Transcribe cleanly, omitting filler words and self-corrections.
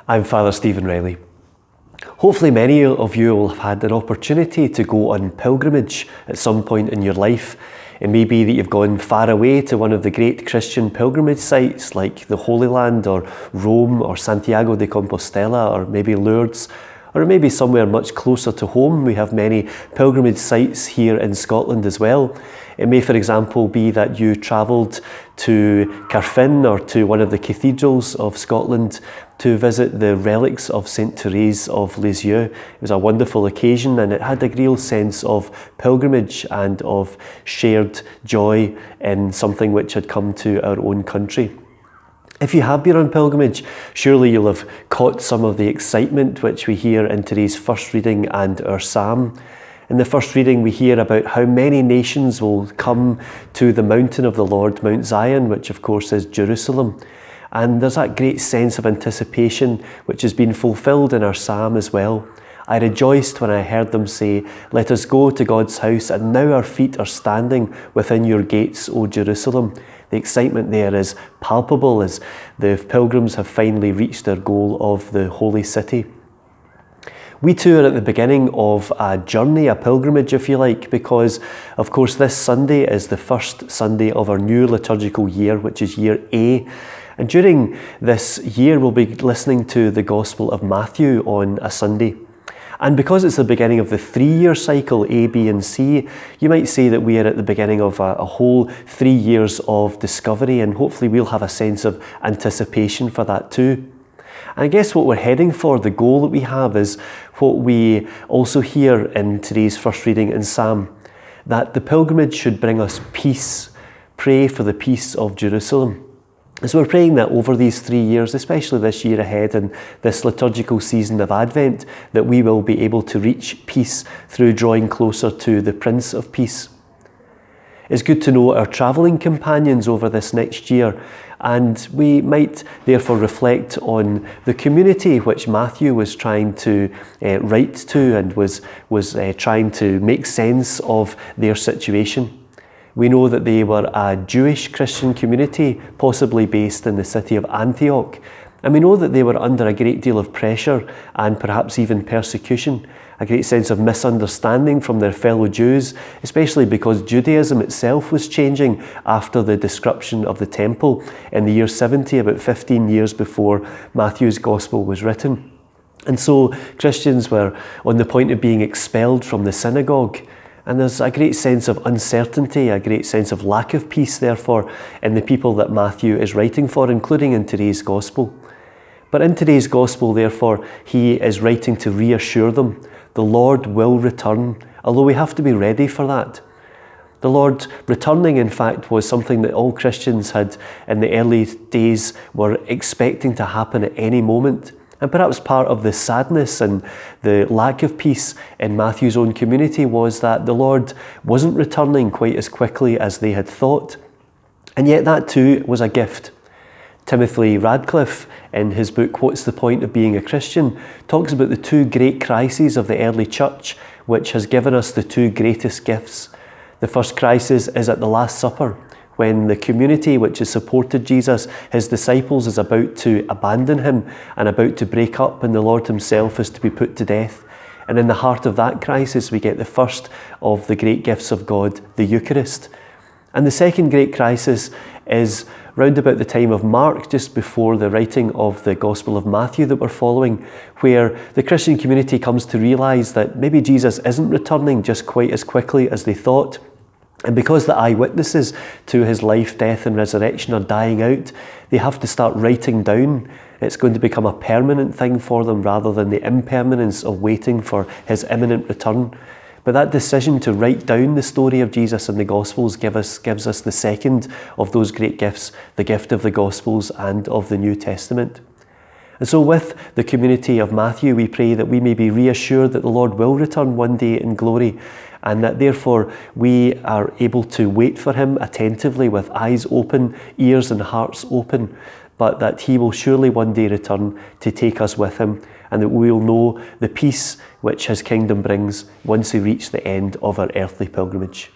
I'm Father Stephen Riley. Hopefully many of you will have had an opportunity to go on pilgrimage at some point in your life. It may be that you've gone far away to one of the great Christian pilgrimage sites like the Holy Land or Rome or Santiago de Compostela or maybe Lourdes, or maybe somewhere much closer to home. We have many pilgrimage sites here in Scotland as well. It may, for example, be that you travelled to Carfin or to one of the cathedrals of Scotland to visit the relics of St. Therese of Lisieux. It was a wonderful occasion and it had a real sense of pilgrimage and of shared joy in something which had come to our own country. If you have been on pilgrimage, surely you'll have caught some of the excitement which we hear in today's first reading and our psalm. In the first reading, we hear about how many nations will come to the mountain of the Lord, Mount Zion, which of course is Jerusalem. And there's that great sense of anticipation which has been fulfilled in our psalm as well. I rejoiced when I heard them say, "Let us go to God's house, and now our feet are standing within your gates, O Jerusalem." The excitement there is palpable as the pilgrims have finally reached their goal of the holy city. We too are at the beginning of a journey, a pilgrimage if you like, because of course this Sunday is the first Sunday of our new liturgical year, which is year A. And during this year we'll be listening to the Gospel of Matthew on a Sunday. And because it's the beginning of the 3-year cycle, A, B and C, you might say that we are at the beginning of a whole 3 years of discovery, and hopefully we'll have a sense of anticipation for that too. And I guess what we're heading for, the goal that we have, is what we also hear in today's first reading in Psalm, that the pilgrimage should bring us peace. Pray for the peace of Jerusalem. And so we're praying that over these 3 years, especially this year ahead and this liturgical season of Advent, that we will be able to reach peace through drawing closer to the Prince of Peace. It's good to know our travelling companions over this next year, and we might therefore reflect on the community which Matthew was trying to write to and was trying to make sense of their situation. We know that they were a Jewish Christian community, possibly based in the city of Antioch. And we know that they were under a great deal of pressure and perhaps even persecution, a great sense of misunderstanding from their fellow Jews, especially because Judaism itself was changing after the destruction of the temple in the year 70, about 15 years before Matthew's Gospel was written. And so Christians were on the point of being expelled from the synagogue. And there's a great sense of uncertainty, a great sense of lack of peace, therefore, in the people that Matthew is writing for, including in today's Gospel. But in today's Gospel, therefore, he is writing to reassure them. The Lord will return, although we have to be ready for that. The Lord returning, in fact, was something that all Christians had in the early days were expecting to happen at any moment. And perhaps part of the sadness and the lack of peace in Matthew's own community was that the Lord wasn't returning quite as quickly as they had thought. And yet that too was a gift. Timothy Radcliffe, in his book What's the Point of Being a Christian, talks about the two great crises of the early church, which has given us the two greatest gifts. The first crisis is at the Last Supper, when the community which has supported Jesus, his disciples, is about to abandon him and about to break up, and the Lord himself is to be put to death. And in the heart of that crisis, we get the first of the great gifts of God, the Eucharist. And the second great crisis is round about the time of Mark, just before the writing of the Gospel of Matthew that we're following, where the Christian community comes to realise that maybe Jesus isn't returning just quite as quickly as they thought. And because the eyewitnesses to his life, death and resurrection are dying out, they have to start writing down. It's going to become a permanent thing for them rather than the impermanence of waiting for his imminent return. But that decision to write down the story of Jesus in the Gospels gives us the second of those great gifts, the gift of the Gospels and of the New Testament. And so with the community of Matthew, we pray that we may be reassured that the Lord will return one day in glory, and that therefore we are able to wait for him attentively with eyes open, ears and hearts open, but that he will surely one day return to take us with him, and that we will know the peace which his kingdom brings once we reach the end of our earthly pilgrimage.